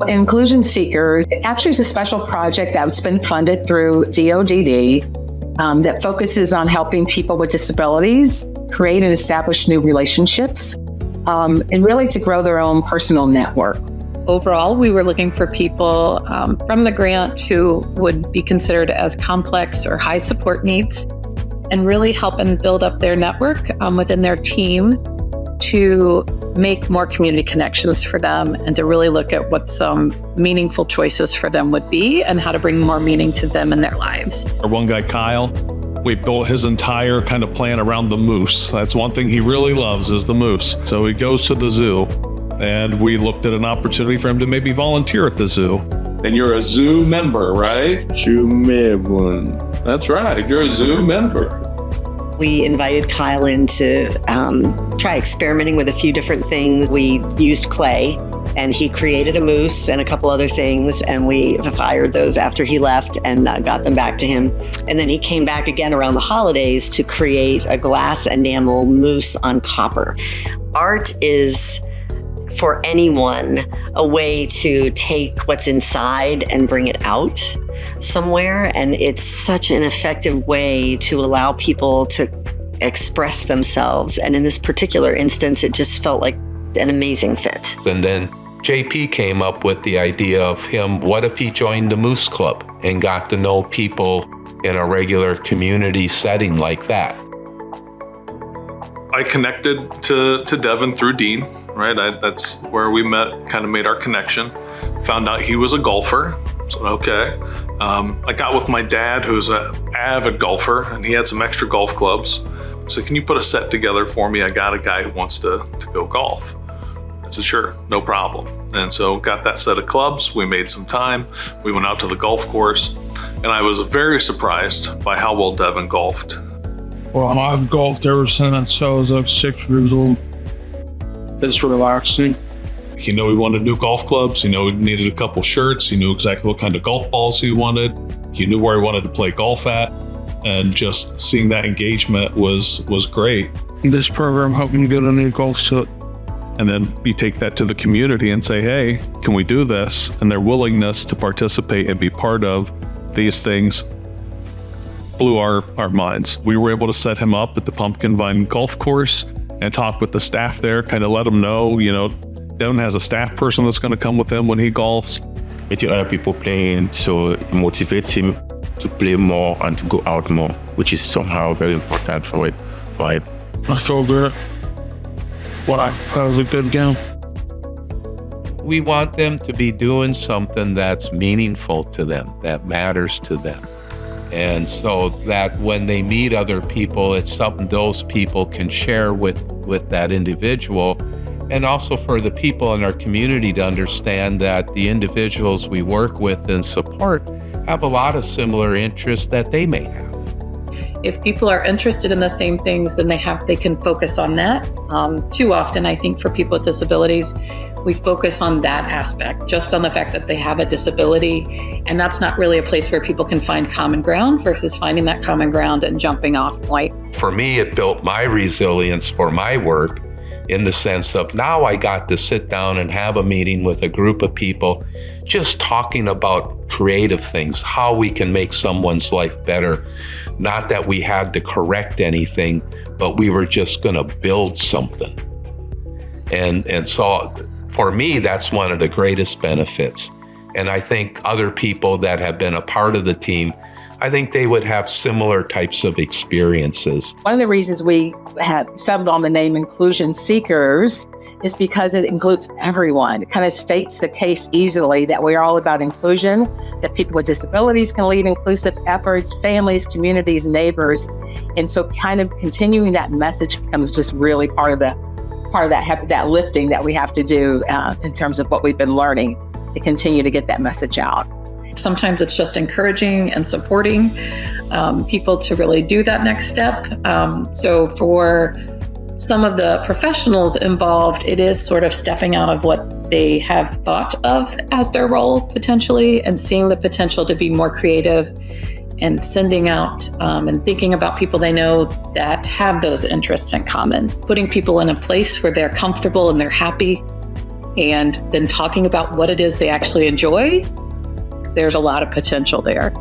Inclusion Seekers actually is a special project that's been funded through DODD that focuses on helping people with disabilities create and establish new relationships and really to grow their own personal network. Overall, we were looking for people from the grant who would be considered as complex or high support needs and really help and build up their network within their team to make more community connections for them and to really look at what some meaningful choices for them would be and how to bring more meaning to them in their lives. Our one guy, Kyle, we built his entire kind of plan around the moose. That's one thing he really loves is the moose. So he goes to the zoo and we looked at an opportunity for him to maybe volunteer at the zoo. And you're a zoo member, right? Zoo member. That's right, you're a zoo member. We invited Kyle in to try experimenting with a few different things. We used clay, and he created a moose and a couple other things, and we fired those after he left and got them back to him. And then he came back again around the holidays to create a glass enamel moose on copper. Art is, for anyone, a way to take what's inside and bring it out somewhere, and it's such an effective way to allow people to express themselves. And in this particular instance, it just felt like an amazing fit. And then JP came up with the idea of him, what if he joined the Moose Club and got to know people in a regular community setting like that? I connected to Devin through Dean, right? That's where we met, kind of made our connection. Found out he was a golfer. So, okay. I got with my dad, who's an avid golfer, and he had some extra golf clubs. I said, can you put a set together for me? I got a guy who wants to go golf. I said, sure, no problem. And so got that set of clubs. We made some time. We went out to the golf course, and I was very surprised by how well Devin golfed. Well, I've golfed ever since I was like 6 years old. It's relaxing. He knew he wanted new golf clubs. He knew he needed a couple shirts. He knew exactly what kind of golf balls he wanted. He knew where he wanted to play golf at. And just seeing that engagement was great. This program helped me get a new golf set. And then you take that to the community and say, hey, can we do this? And their willingness to participate and be part of these things blew our minds. We were able to set him up at the Pumpkin Vine golf course and talk with the staff there, kind of let them know, Devin has a staff person that's going to come with him when he golfs. Meeting other people playing, so it motivates him to play more and to go out more, which is somehow very important for it. I feel good. That was a good game. We want them to be doing something that's meaningful to them, that matters to them. And so that when they meet other people, it's something those people can share with that individual. And also for the people in our community to understand that the individuals we work with and support have a lot of similar interests that they may have. If people are interested in the same things, then they can focus on that. Too often, I think for people with disabilities, we focus on that aspect, just on the fact that they have a disability. And that's not really a place where people can find common ground versus finding that common ground and jumping off point. For me, it built my resilience for my work in the sense of now I got to sit down and have a meeting with a group of people just talking about creative things, how we can make someone's life better. Not that we had to correct anything, but we were just going to build something. And so for me, that's one of the greatest benefits. And I think other people that have been a part of the team, I think they would have similar types of experiences. One of the reasons we have settled on the name Inclusion Seekers is because it includes everyone. It kind of states the case easily that we're all about inclusion, that people with disabilities can lead inclusive efforts, families, communities, neighbors. And so kind of continuing that message becomes just really part of that lifting that we have to do in terms of what we've been learning to continue to get that message out. Sometimes it's just encouraging and supporting people to really do that next step. So for some of the professionals involved, it is sort of stepping out of what they have thought of as their role potentially and seeing the potential to be more creative and sending out and thinking about people they know that have those interests in common, putting people in a place where they're comfortable and they're happy and then talking about what it is they actually enjoy, there's a lot of potential there.